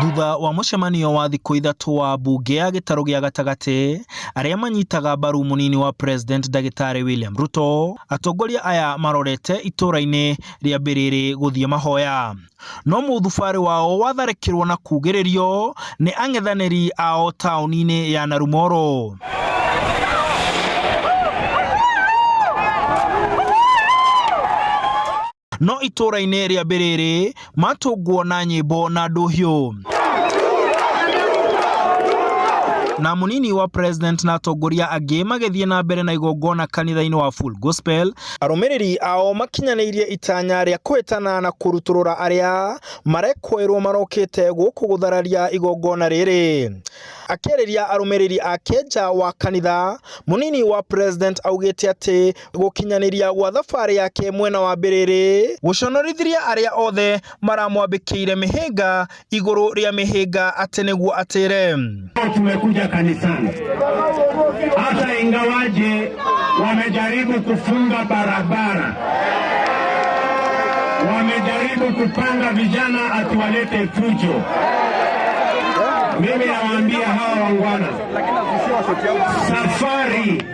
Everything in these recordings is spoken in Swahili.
Thutha wa mũcemanio wa thikũ ithatũ wa mbunge ya gĩtarũ gĩa gatagatĩ arĩa manyitaga mbaru mũnini wa President Ndagĩtarĩ William Ruto, atongoria aya marorete itũra-inĩ rĩa Mbĩrĩrĩ gũthiĩ mahoya. No mũthubarĩ wao watharĩkĩrwo na kugĩrĩrio nĩ ang'ethanĩri ao taũni-inĩ ya Narumoro. No itũra-inĩ rĩa Mbĩrĩrĩ matũngwo na nyĩmbo na ndũhiũ. Na mũnini wa President na atongoria angĩ magĩthiĩ na mbere na igongona kanitha-inĩ wa Full Gospel, arũmĩrĩri ao makinyanĩirie itanya rĩa kwĩtana na kũrutũrũra arĩa marekũĩrwo marokĩte gũkũ gũthararia igongona rĩrĩ. Akĩarĩria arũmĩrĩri ake nja wa kanitha, mũnini wa President augĩte atĩ gũkinyanĩria gwa thabarĩ yake mwena wa Mbĩrĩrĩ gũconorithirie arĩa othe maramwambĩkĩire mĩhĩnga igũrũ rĩa mĩhĩnga atĩ nĩguo atĩre. Tumekuja kanisani hata ingawaje wamejaribu kufunga barabara, wamejaribu kupanga vijana atuwalete fujo. Mimi nawaambia hawa wangwana, safari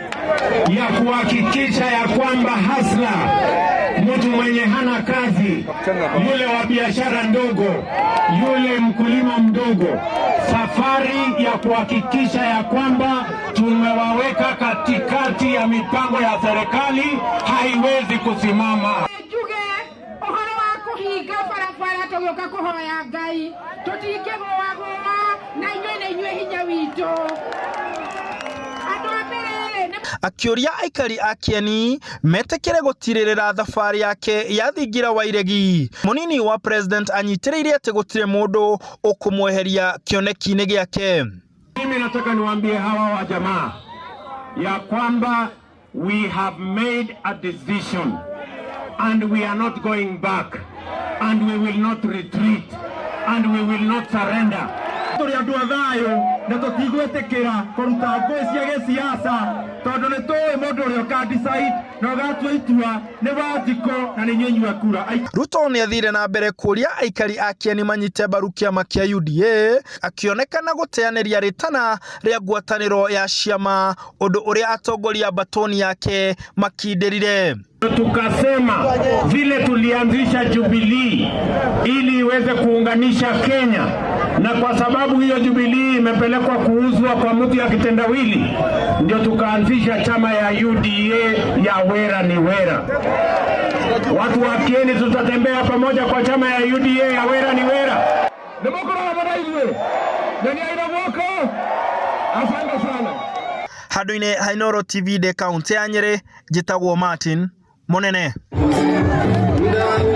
ya kuhakikisha ya kwamba hasla mtu mwenye hana kazi, yule wa biashara ndogo, yule mkulima mdogo, safari ya kuhakikisha ya kwamba tumewaweka katikati ya mipango ya serikali haiwezi kusimama. Akĩũria aikari a Kieni metekere gũtirĩrĩra thabarĩ yake yathingira wa iregi. Mũnini wa President anyitĩrĩire atĩ gũtirĩ mũndũ ũkũmweheria kĩoneki-inĩ gĩake. Mimi nataka niwaambie hawa wa jamaa ya kwamba we have made a decision and we are not going back and we will not retreat and we will not surrender. Tũrĩ andũ a thayũ na tũtigwĩtĩkĩra kũruta ngũĩ cia gĩsiasa tondũ nĩ tũĩ mũndũ ũrĩa ũka-decide na ũgatua itua nĩ Wanjikũ na nĩ inyuĩ kura. Ruto nĩ athire na mbere kũria aikari a Kieni manyite mbaru kĩama kĩa UDA, akĩonekana gũteanĩria rĩtana rĩa ngwatanĩro ya ciama, ũndũ ũrĩa atongoria batoni yake makindĩrire. Tukasema vile tulianzisha Jubilee ili iweze kuunganisha Kenya, na kwa sababu hiyo Jubilee imepelekwa kuuzwa kwa mtu ya kitendawili, ndio tukaanzisha chama ya UDA ya wera ni wera. Watu wa Kieni tutatembea pamoja kwa chama ya UDA ya wera ni wera. Asante sana. Handũ-inĩ Hainoro TV de kaunti ya Nyeri, njĩtagwo Martin Mũnene.